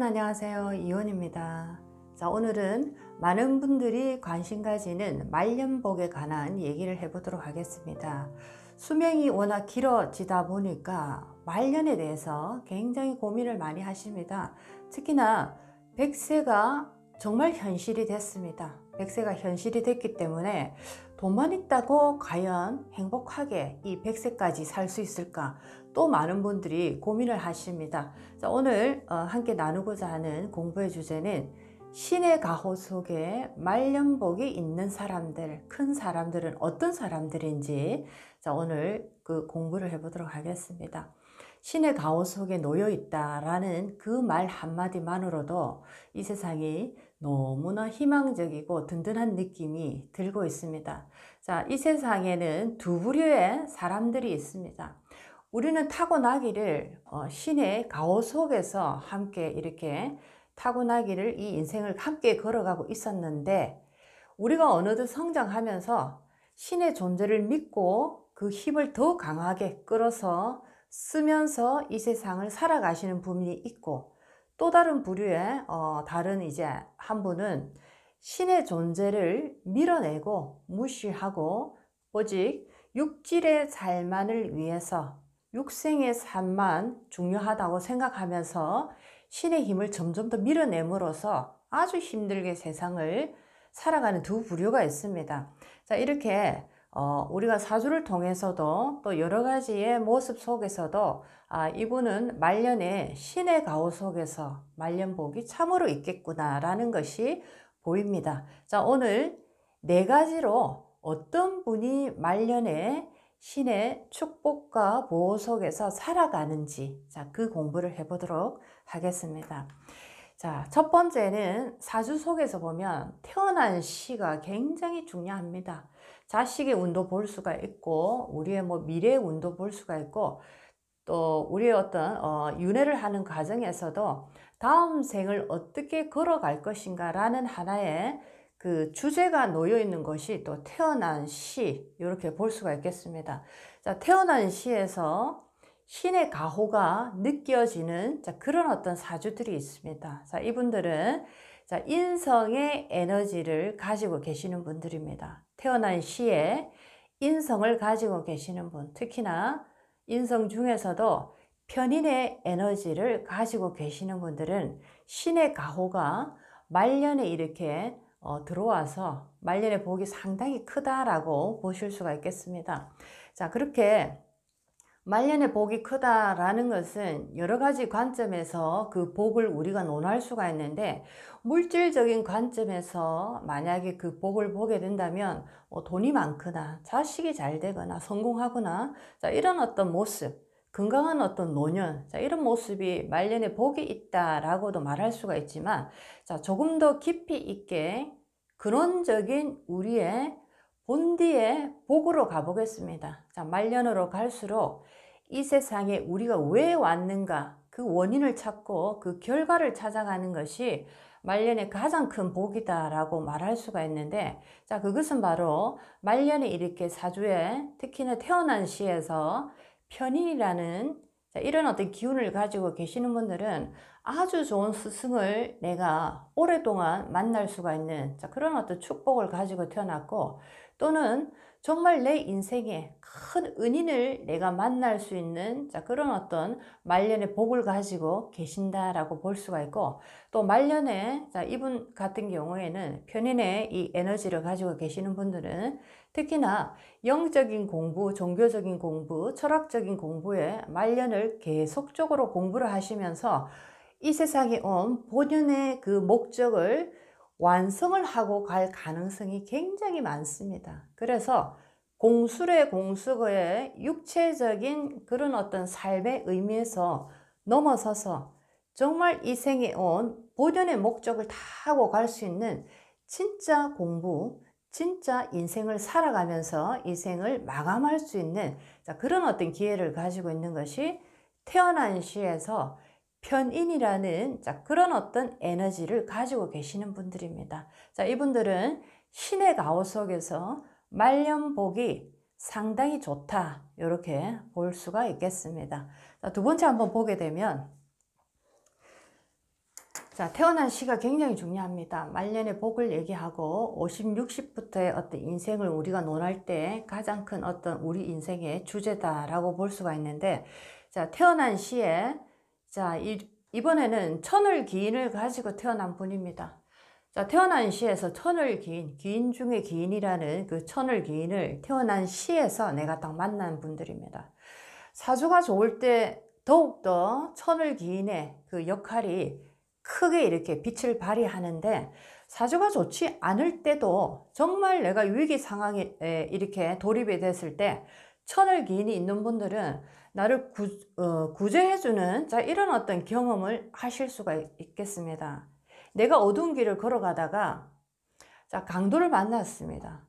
여러분 안녕하세요. 이원입니다. 자, 오늘은 많은 분들이 관심 가지는 말년복에 관한 얘기를 해보도록 하겠습니다. 수명이 워낙 길어지다 보니까 말년에 대해서 굉장히 고민을 많이 하십니다. 특히나 100세가 정말 현실이 됐습니다. 100세가 현실이 됐기 때문에 돈만 있다고 과연 행복하게 이 100세까지 살 수 있을까? 또 많은 분들이 고민을 하십니다. 자, 오늘 함께 나누고자 하는 공부의 주제는 신의 가호 속에 말년복이 있는 사람들, 큰 사람들은 어떤 사람들인지 자, 오늘 그 공부를 해보도록 하겠습니다. 신의 가호 속에 놓여 있다라는 그 말 한마디만으로도 이 세상이 너무나 희망적이고 든든한 느낌이 들고 있습니다. 자, 이 세상에는 두 부류의 사람들이 있습니다. 우리는 타고나기를 신의 가호 속에서 함께 이렇게 타고나기를 이 인생을 함께 걸어가고 있었는데, 우리가 어느덧 성장하면서 신의 존재를 믿고 그 힘을 더 강하게 끌어서 쓰면서 이 세상을 살아가시는 분이 있고, 또 다른 부류의 다른 이제 한 분은 신의 존재를 밀어내고 무시하고 오직 육질의 삶만을 위해서 육생의 삶만 중요하다고 생각하면서 신의 힘을 점점 더 밀어내므로써 아주 힘들게 세상을 살아가는 두 부류가 있습니다. 자, 이렇게 우리가 사주를 통해서도 또 여러 가지의 모습 속에서도 이분은 말년에 신의 가호 속에서 말년복이 참으로 있겠구나라는 것이 보입니다. 자, 오늘 네 가지로 어떤 분이 말년에 신의 축복과 보호 속에서 살아가는지, 자, 그 공부를 해보도록 하겠습니다. 자, 첫 번째는 사주 속에서 보면 태어난 시가 굉장히 중요합니다. 자식의 운도 볼 수가 있고, 우리의 미래의 운도 볼 수가 있고, 또 우리의 어떤 윤회를 하는 과정에서도 다음 생을 어떻게 걸어갈 것인가 라는 하나의 그 주제가 놓여 있는 것이 또 태어난 시, 이렇게 볼 수가 있겠습니다. 자, 태어난 시에서 신의 가호가 느껴지는 그런 어떤 사주들이 있습니다. 자, 이분들은 인성의 에너지를 가지고 계시는 분들입니다. 태어난 시에 인성을 가지고 계시는 분, 특히나 인성 중에서도 편인의 에너지를 가지고 계시는 분들은 신의 가호가 말년에 이렇게 들어와서 말년의 복이 상당히 크다라고 보실 수가 있겠습니다. 자, 그렇게 말년의 복이 크다라는 것은 여러 가지 관점에서 그 복을 우리가 논할 수가 있는데, 물질적인 관점에서 만약에 그 복을 보게 된다면 돈이 많거나 자식이 잘 되거나 성공하거나, 자, 이런 어떤 모습, 건강한 어떤 노년, 자, 이런 모습이 말년에 복이 있다라고도 말할 수가 있지만, 자, 조금 더 깊이 있게 근원적인 우리의 본디의 복으로 가보겠습니다. 자, 말년으로 갈수록 이 세상에 우리가 왜 왔는가, 그 원인을 찾고 그 결과를 찾아가는 것이 말년의 가장 큰 복이다라고 말할 수가 있는데, 자, 그것은 바로 말년에 이렇게 사주에 특히나 태어난 시에서 편인이라는 이런 어떤 기운을 가지고 계시는 분들은 아주 좋은 스승을 내가 오랫동안 만날 수가 있는 그런 어떤 축복을 가지고 태어났고, 또는 정말 내 인생에 큰 은인을 내가 만날 수 있는 그런 어떤 말년의 복을 가지고 계신다라고 볼 수가 있고, 또 말년에 이분 같은 경우에는 편인의 이 에너지를 가지고 계시는 분들은 특히나 영적인 공부, 종교적인 공부, 철학적인 공부에 말년을 계속적으로 공부를 하시면서 이 세상에 온 본연의 그 목적을 완성을 하고 갈 가능성이 굉장히 많습니다. 그래서 공술의 공수거의 육체적인 그런 어떤 삶의 의미에서 넘어서서 정말 이 생에 온 본연의 목적을 다 하고 갈 수 있는 진짜 공부, 진짜 인생을 살아가면서 이 생을 마감할 수 있는 그런 어떤 기회를 가지고 있는 것이 태어난 시에서 편인이라는 그런 어떤 에너지를 가지고 계시는 분들입니다. 자, 이분들은 신의 가호 속에서 말년복이 상당히 좋다, 이렇게 볼 수가 있겠습니다. 자, 두 번째 한번 보게 되면 자, 태어난 시가 굉장히 중요합니다. 말년의 복을 얘기하고 50, 60부터의 어떤 인생을 우리가 논할 때 가장 큰 어떤 우리 인생의 주제다라고 볼 수가 있는데, 자, 태어난 시에, 자, 이번에는 천을 기인을 가지고 태어난 분입니다. 자, 태어난 시에서 천을 기인, 기인 중에 기인이라는 그 천을 기인을 태어난 시에서 내가 딱 만난 분들입니다. 사주가 좋을 때 더욱더 천을 기인의 그 역할이 크게 이렇게 빛을 발휘하는데, 사주가 좋지 않을 때도 정말 내가 위기 상황에 이렇게 돌입이 됐을 때 천을 기인이 있는 분들은 나를 구제해주는, 자, 이런 어떤 경험을 하실 수가 있겠습니다. 내가 어두운 길을 걸어가다가 자, 강도를 만났습니다.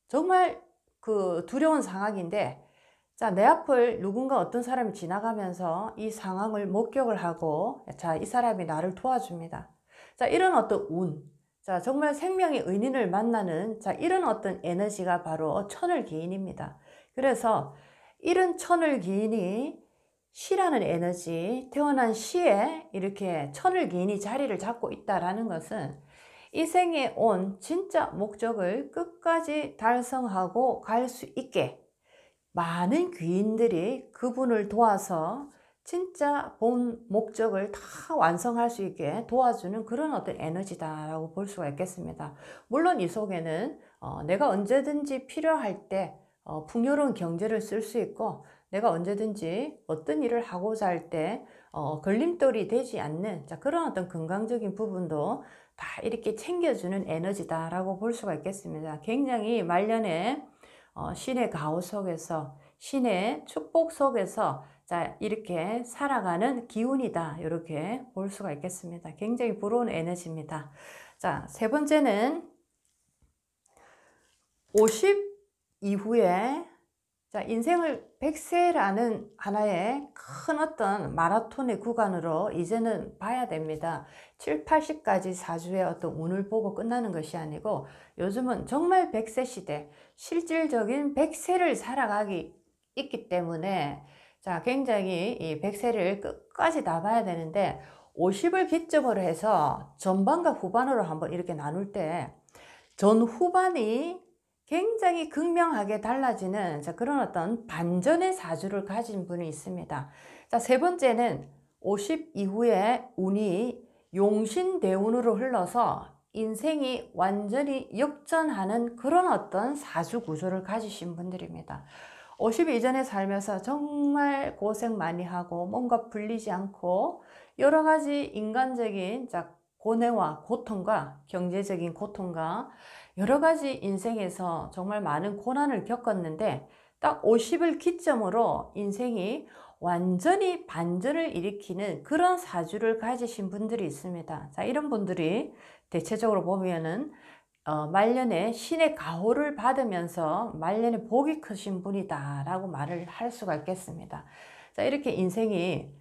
정말 그 두려운 상황인데, 자, 내 앞을 누군가 어떤 사람이 지나가면서 이 상황을 목격을 하고, 자, 이 사람이 나를 도와줍니다. 자, 이런 어떤 운, 자, 정말 생명의 은인을 만나는, 자, 이런 어떤 에너지가 바로 천을 기인입니다. 그래서 이런 천을 기인이 시라는 에너지, 태어난 시에 이렇게 천을 기인이 자리를 잡고 있다라는 것은 이 생에 온 진짜 목적을 끝까지 달성하고 갈 수 있게 많은 귀인들이 그분을 도와서 진짜 본 목적을 다 완성할 수 있게 도와주는 그런 어떤 에너지다라고 볼 수가 있겠습니다. 물론 이 속에는 내가 언제든지 필요할 때 풍요로운 경제를 쓸 수 있고, 내가 언제든지 어떤 일을 하고자 할 때 걸림돌이 되지 않는, 자, 그런 어떤 건강적인 부분도 다 이렇게 챙겨주는 에너지다라고 볼 수가 있겠습니다. 굉장히 말년에 신의 가호 속에서, 신의 축복 속에서, 자, 이렇게 살아가는 기운이다, 이렇게 볼 수가 있겠습니다. 굉장히 부러운 에너지입니다. 자, 세 번째는 50 이후에, 자, 인생을 100세라는 하나의 큰 어떤 마라톤의 구간으로 이제는 봐야 됩니다. 7, 80까지 사주의 어떤 운을 보고 끝나는 것이 아니고, 요즘은 정말 100세 시대, 실질적인 100세를 살아가기 있기 때문에, 자, 굉장히 이 100세를 끝까지 다 봐야 되는데, 50을 기점으로 해서 전반과 후반으로 한번 이렇게 나눌 때, 전 후반이 굉장히 극명하게 달라지는, 자, 그런 어떤 반전의 사주를 가진 분이 있습니다. 자, 세 번째는 50 이후에 운이 용신대운으로 흘러서 인생이 완전히 역전하는 그런 어떤 사주 구조를 가지신 분들입니다. 50 이전에 살면서 정말 고생 많이 하고 뭔가 풀리지 않고 여러 가지 인간적인, 자, 고뇌와 고통과 경제적인 고통과 여러 가지 인생에서 정말 많은 고난을 겪었는데, 딱 50을 기점으로 인생이 완전히 반전을 일으키는 그런 사주를 가지신 분들이 있습니다. 자, 이런 분들이 대체적으로 보면은 말년에 신의 가호를 받으면서 말년에 복이 크신 분이다 라고 말을 할 수가 있겠습니다. 자, 이렇게 인생이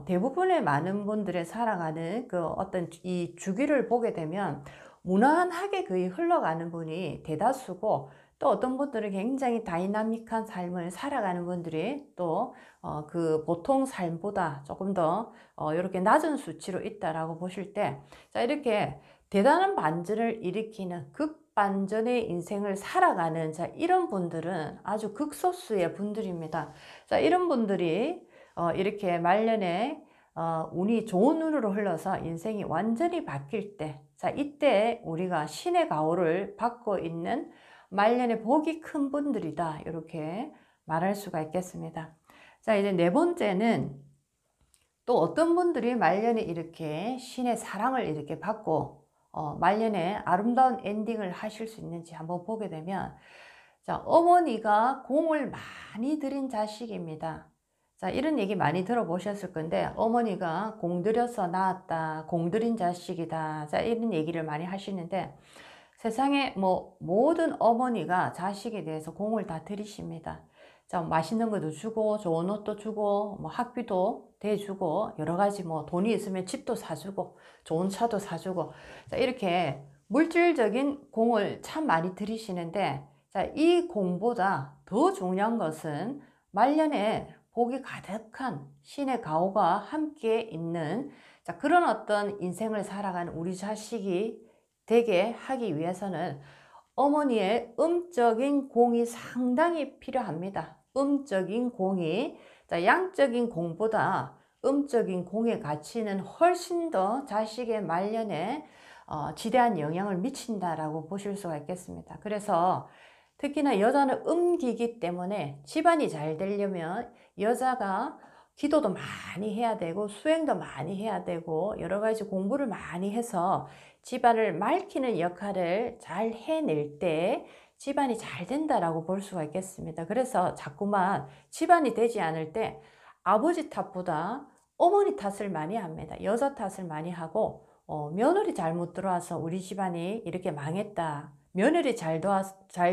대부분의 많은 분들의 살아가는 그 어떤 이 주기를 보게 되면 무난하게 거의 흘러가는 분이 대다수고, 또 어떤 분들은 굉장히 다이나믹한 삶을 살아가는 분들이 또 그 보통 삶보다 조금 더 이렇게 낮은 수치로 있다라고 보실 때, 자, 이렇게 대단한 반전을 일으키는 극반전의 인생을 살아가는, 자, 이런 분들은 아주 극소수의 분들입니다. 자, 이런 분들이 이렇게 말년에 운이 좋은 운으로 흘러서 인생이 완전히 바뀔 때, 자, 이때 우리가 신의 가호를 받고 있는 말년에 복이 큰 분들이다, 이렇게 말할 수가 있겠습니다. 자, 이제 네 번째는 또 어떤 분들이 말년에 이렇게 신의 사랑을 이렇게 받고 말년에 아름다운 엔딩을 하실 수 있는지 한번 보게 되면, 자, 어머니가 공을 많이 들인 자식입니다. 자, 이런 얘기 많이 들어보셨을 건데, 어머니가 공들여서 낳았다, 공들인 자식이다, 자, 이런 얘기를 많이 하시는데, 세상에 뭐 모든 어머니가 자식에 대해서 공을 다 들이십니다. 자, 맛있는 것도 주고 좋은 옷도 주고 뭐 학비도 대주고 여러 가지 뭐 돈이 있으면 집도 사주고 좋은 차도 사주고, 자, 이렇게 물질적인 공을 참 많이 들이시는데, 자, 이 공보다 더 중요한 것은 말년에 복이 가득한 신의 가호가 함께 있는, 자, 그런 어떤 인생을 살아가는 우리 자식이 되게 하기 위해서는 어머니의 음적인 공이 상당히 필요합니다. 음적인 공이, 자, 양적인 공보다 음적인 공의 가치는 훨씬 더 자식의 말년에 지대한 영향을 미친다라고 보실 수가 있겠습니다. 그래서 특히나 여자는 음기이기 때문에 집안이 잘 되려면 여자가 기도도 많이 해야 되고 수행도 많이 해야 되고 여러 가지 공부를 많이 해서 집안을 맑히는 역할을 잘 해낼 때 집안이 잘 된다라고 볼 수가 있겠습니다. 그래서 자꾸만 집안이 되지 않을 때 아버지 탓보다 어머니 탓을 많이 합니다. 여자 탓을 많이 하고 며느리 잘못 들어와서 우리 집안이 이렇게 망했다. 며느리 잘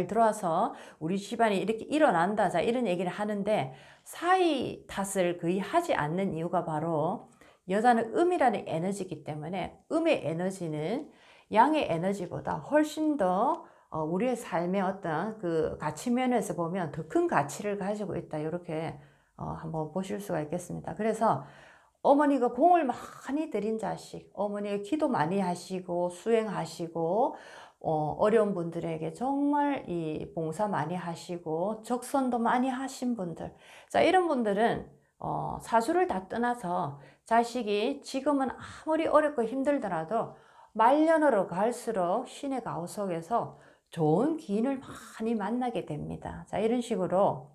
들어와서 우리 집안이 이렇게 일어난다. 자, 이런 얘기를 하는데 사이 탓을 거의 하지 않는 이유가 바로 여자는 음이라는 에너지이기 때문에 음의 에너지는 양의 에너지보다 훨씬 더 우리의 삶의 어떤 그 가치 면에서 보면 더 큰 가치를 가지고 있다. 이렇게 한번 보실 수가 있겠습니다. 그래서 어머니가 공을 많이 들인 자식, 어머니가 기도 많이 하시고 수행하시고 어려운 분들에게 정말 이 봉사 많이 하시고 적선도 많이 하신 분들, 자, 이런 분들은 사주를 다 떠나서 자식이 지금은 아무리 어렵고 힘들더라도 말년으로 갈수록 신의 가호 속에서 좋은 기인을 많이 만나게 됩니다. 자, 이런 식으로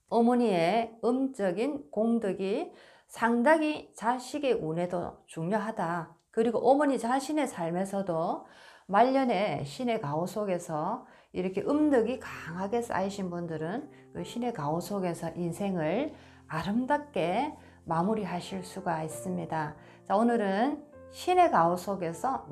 어머니의 음적인 공덕이 상당히 자식의 운에도 중요하다. 그리고 어머니 자신의 삶에서도 말년에 신의 가호 속에서 이렇게 음덕이 강하게 쌓이신 분들은 그 신의 가호 속에서 인생을 아름답게 마무리하실 수가 있습니다. 자, 오늘은 신의 가호 속에서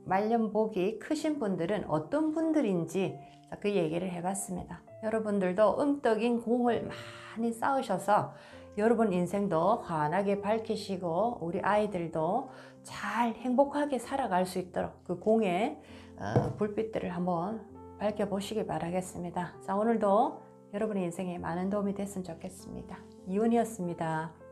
말년복이 크신 분들은 어떤 분들인지 그 얘기를 해봤습니다. 여러분들도 음덕인 공을 많이 쌓으셔서 여러분 인생도 환하게 밝히시고 우리 아이들도 잘 행복하게 살아갈 수 있도록 그 공의 불빛들을 한번 밝혀보시기 바라겠습니다. 자, 오늘도 여러분의 인생에 많은 도움이 됐으면 좋겠습니다. 이은이었습니다.